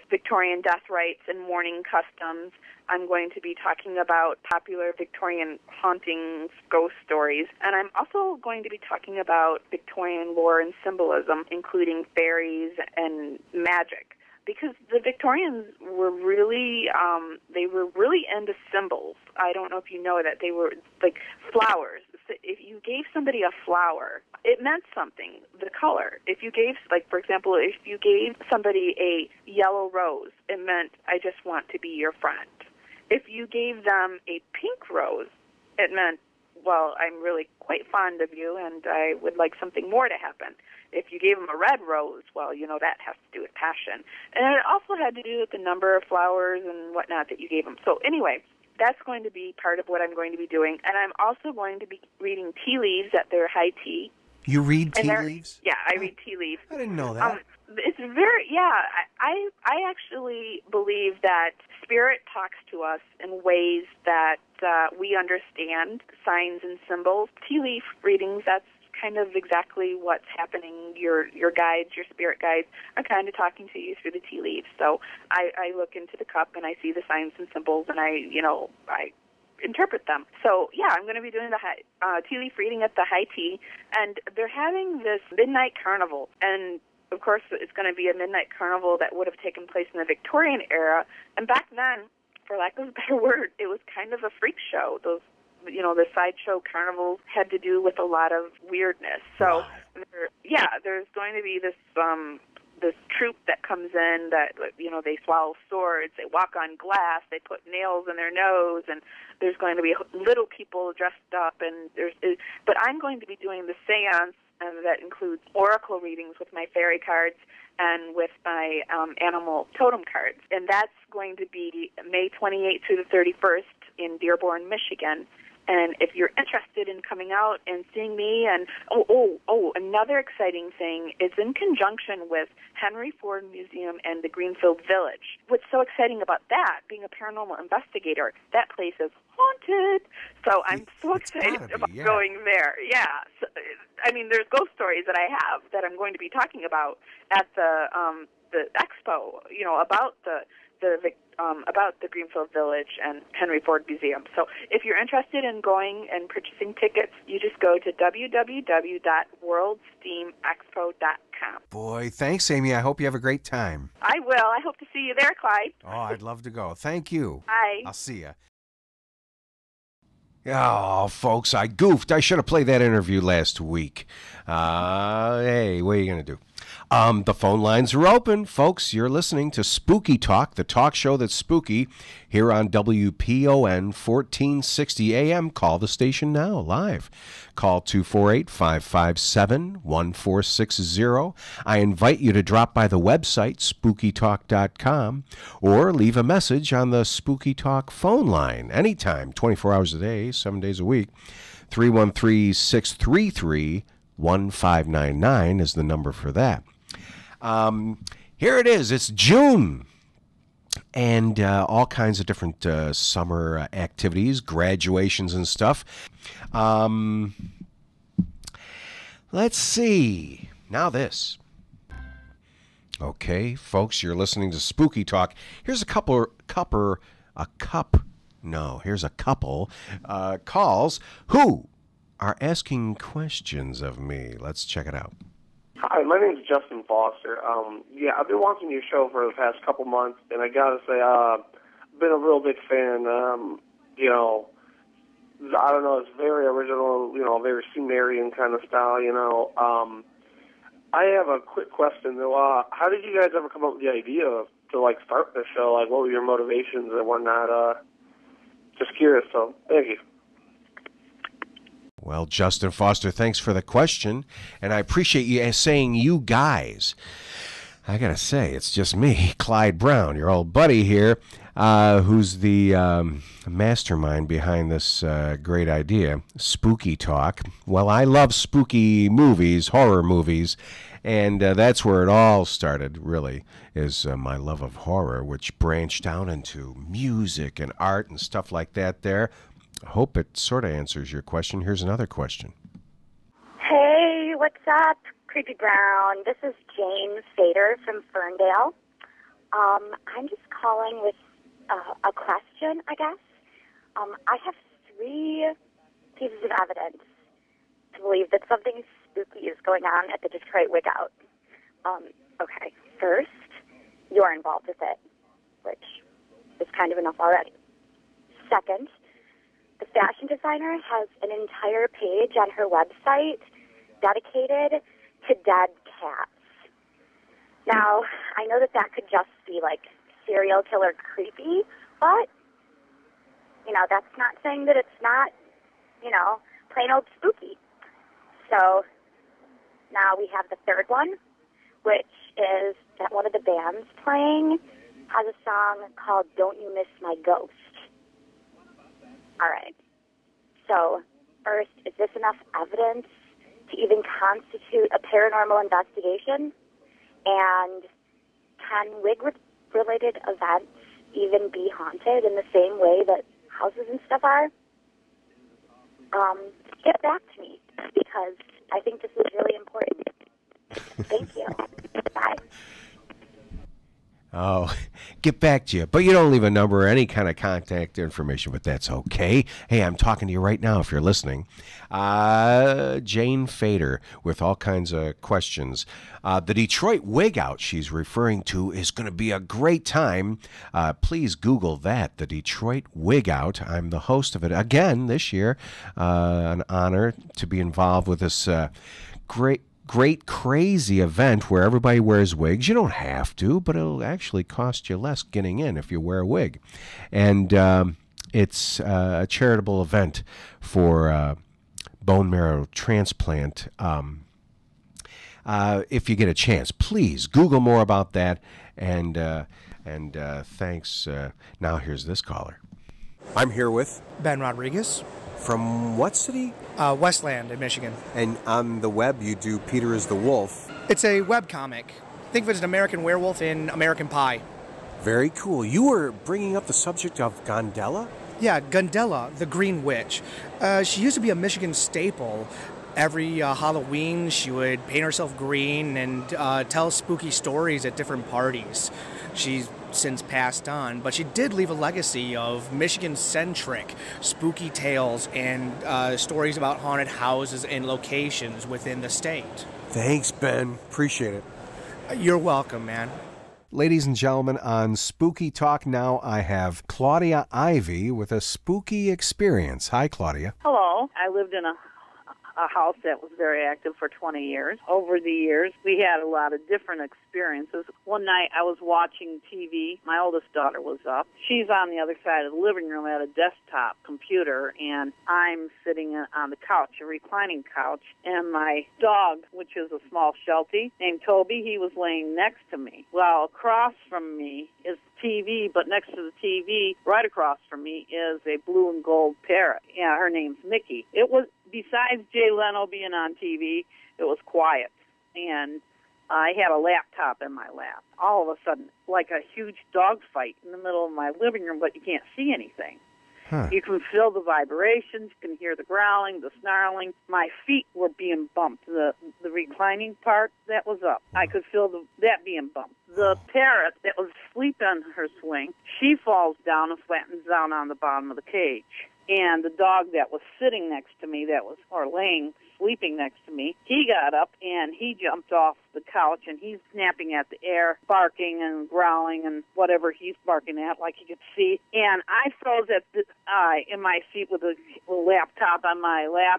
with Victorian death rites and mourning customs. I'm going to be talking about popular Victorian hauntings, ghost stories, and I'm also going to be talking about Victorian lore and symbolism, including fairies and magic. Because the Victorians were really, they were really into symbols. I don't know if you know that. They were like flowers. If you gave somebody a flower, it meant something, the color. If you gave, like, for example, if you gave somebody a yellow rose, it meant, I just want to be your friend. If you gave them a pink rose, it meant, well, I'm really quite fond of you and I would like something more to happen. If you gave them a red rose, well, you know, that has to do with passion. And it also had to do with the number of flowers and whatnot that you gave them. So anyway, that's going to be part of what I'm going to be doing. And I'm also going to be reading tea leaves at their high tea. You read tea leaves? Yeah, I read tea leaves. I didn't know that. It's very, yeah, I actually believe that spirit talks to us in ways that we understand, signs and symbols. Tea leaf readings, that's kind of exactly what's happening. Your guides, your spirit guides, are kind of talking to you through the tea leaves. So I look into the cup and I see the signs and symbols, and I interpret them. So yeah, I'm going to be doing the tea leaf reading at the high tea, and they're having this midnight carnival. And of course, it's going to be a midnight carnival that would have taken place in the Victorian era. And back then, for lack of a better word, it was kind of a freak show. Those, you know, the sideshow carnivals had to do with a lot of weirdness. So, there's going to be this troupe that comes in that, you know, they swallow swords, they walk on glass, they put nails in their nose, and there's going to be little people dressed up. But I'm going to be doing the seance, and that includes oracle readings with my fairy cards and with my animal totem cards. And that's going to be May 28th through the 31st in Dearborn, Michigan. And if you're interested in coming out and seeing me, and another exciting thing is in conjunction with Henry Ford Museum and the Greenfield Village. What's so exciting about that, being a paranormal investigator, that place is haunted. So I'm so excited about going there. Yeah. So, I mean, there's ghost stories that I have that I'm going to be talking about at the expo, you know, about the Greenfield Village and Henry Ford Museum. So if you're interested in going and purchasing tickets, you just go to www.worldsteamexpo.com. Boy, thanks, Amy. I hope you have a great time. I will. I hope to see you there, Clyde. Oh, I'd love to go. Thank you. Bye. I'll see you. Oh, folks, I goofed. I should have played that interview last week. Hey, what are you going to do? The phone lines are open. Folks, you're listening to Spooky Talk, the talk show that's spooky, here on WPON 1460 AM. Call the station now, live. Call 248-557-1460. I invite you to drop by the website, spookytalk.com, or leave a message on the Spooky Talk phone line anytime, 24 hours a day, 7 days a week. 313-633-1599 is the number for that. Here it is. It's June. And all kinds of different summer activities, graduations and stuff. Let's see. Now this. Okay, folks, you're listening to Spooky Talk. Here's a couple calls who are asking questions of me. Let's check it out. Hi, my name is Justin Foster. I've been watching your show for the past couple months, and I gotta say, I've been a real big fan. I don't know, it's very original, very Sumerian kind of style, I have a quick question, though. How did you guys ever come up with the idea to start the show? What were your motivations and whatnot? Just curious, so thank you. Well, Justin Foster, thanks for the question, and I appreciate you saying you guys. I got to say, it's just me, Clyde Brown, your old buddy here, who's the mastermind behind this great idea, Spooky Talk. Well, I love spooky movies, horror movies, and that's where it all started, really, is my love of horror, which branched out into music and art and stuff like that there. I hope it sort of answers your question. Here's another question. Hey, what's up, Creepy Brown? This is James Fader from Ferndale. I'm just calling with a question, I guess. I have 3 pieces of evidence to believe that something spooky is going on at the Detroit Wig Out. Okay, first, you're involved with it, which is kind of enough already. Second, the fashion designer has an entire page on her website dedicated to dead cats. Now, I know that could just be like serial killer creepy, but, that's not saying that it's not, plain old spooky. So now we have the third one, which is that one of the bands playing has a song called Don't You Miss My Ghost. All right. So first, is this enough evidence to even constitute a paranormal investigation? And can wig-related events even be haunted in the same way that houses and stuff are? Get back to me, because I think this is really important. Thank you. Bye. Oh, get back to you. But you don't leave a number or any kind of contact information, but that's okay. Hey, I'm talking to you right now if you're listening. Jane Fader with all kinds of questions. The Detroit Wig Out she's referring to is going to be a great time. Please Google that, the Detroit Wig Out. I'm the host of it again this year. An honor to be involved with this great crazy event where everybody wears wigs. You don't have to, but it'll actually cost you less getting in if you wear a wig. And it's a charitable event for bone marrow transplant. If you get a chance, please Google more about that. And thanks. Now here's this caller. I'm here with Ben Rodriguez. From what city? Westland in Michigan. And on the web, you do Peter is the Wolf. It's a webcomic. Think of it as an American werewolf in American Pie. Very cool. You were bringing up the subject of Gondela? Yeah, Gondela, the Green Witch. She used to be a Michigan staple. Every Halloween, she would paint herself green and tell spooky stories at different parties. She's since passed on, but she did leave a legacy of Michigan-centric spooky tales and stories about haunted houses and locations within the state. Thanks, Ben. Appreciate it. You're welcome, man. Ladies and gentlemen, on Spooky Talk now, I have Claudia Ivy with a spooky experience. Hi, Claudia. Hello. I lived in a house that was very active for 20 years. Over the years, we had a lot of different experiences. One night, I was watching TV. My oldest daughter was up. She's on the other side of the living room at a desktop computer, and I'm sitting on the couch, a reclining couch, and my dog, which is a small Sheltie, named Toby, he was laying next to me. Well, across from me is TV, but next to the TV, right across from me, is a blue and gold parrot. Yeah, her name's Mickey. It was, besides Jay Leno being on TV, it was quiet. And I had a laptop in my lap. All of a sudden, like a huge dog fight in the middle of my living room, but you can't see anything. Huh. You can feel the vibrations, you can hear the growling, the snarling. My feet were being bumped. The reclining part, that was up. I could feel that being bumped. The parrot that was asleep on her swing, she falls down and flattens down on the bottom of the cage. And the dog that was sitting next to me, sleeping next to me, he got up and he jumped off the couch and he's snapping at the air, barking and growling and whatever he's barking at, like you could see. And I froze in my seat with a laptop on my lap,